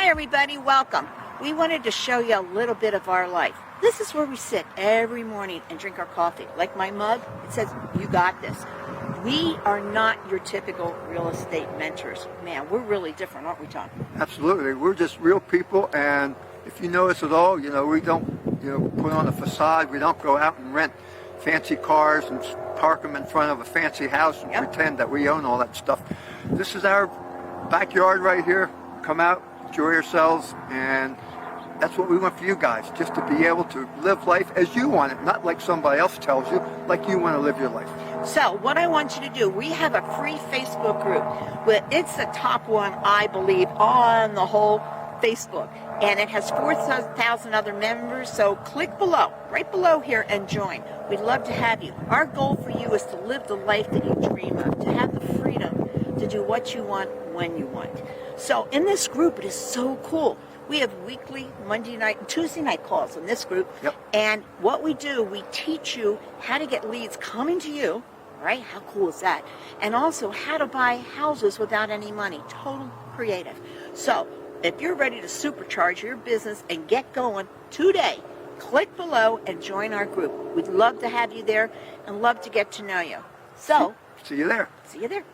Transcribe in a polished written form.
everybody, welcome. We wanted to show you a little bit of our life. This is where we sit every morning and drink our coffee. Like my mug, it says, "You got this." We are not your typical real estate mentors. Man, we're really different, aren't we, Tom? Absolutely. We're just real people, and if you know us at all, we don't, put on a facade. We don't go out and rent fancy cars and park them in front of a fancy house and pretend that we own all that stuff. This is our backyard right here. Come out, enjoy yourselves, and that's what we want for you guys, just to be able to live life as you want it, not like somebody else tells you, like you want to live your life. So what I want you to do, we have a free Facebook group. It's the top one, I believe, on the whole Facebook. And it has 4,000 other members, so click below, right below here, and join. We'd love to have you. Our goal for you is to live the life that you dream of, to have the freedom to do what you want when you want. So in this group, it is so cool. We have weekly Monday night and Tuesday night calls in this group. Yep. And what we do, we teach you how to get leads coming to you, right? How cool is that? And also how to buy houses without any money. Total creative. So if you're ready to supercharge your business and get going today, click below and join our group. We'd love to have you there and love to get to know you. So see you there. See you there.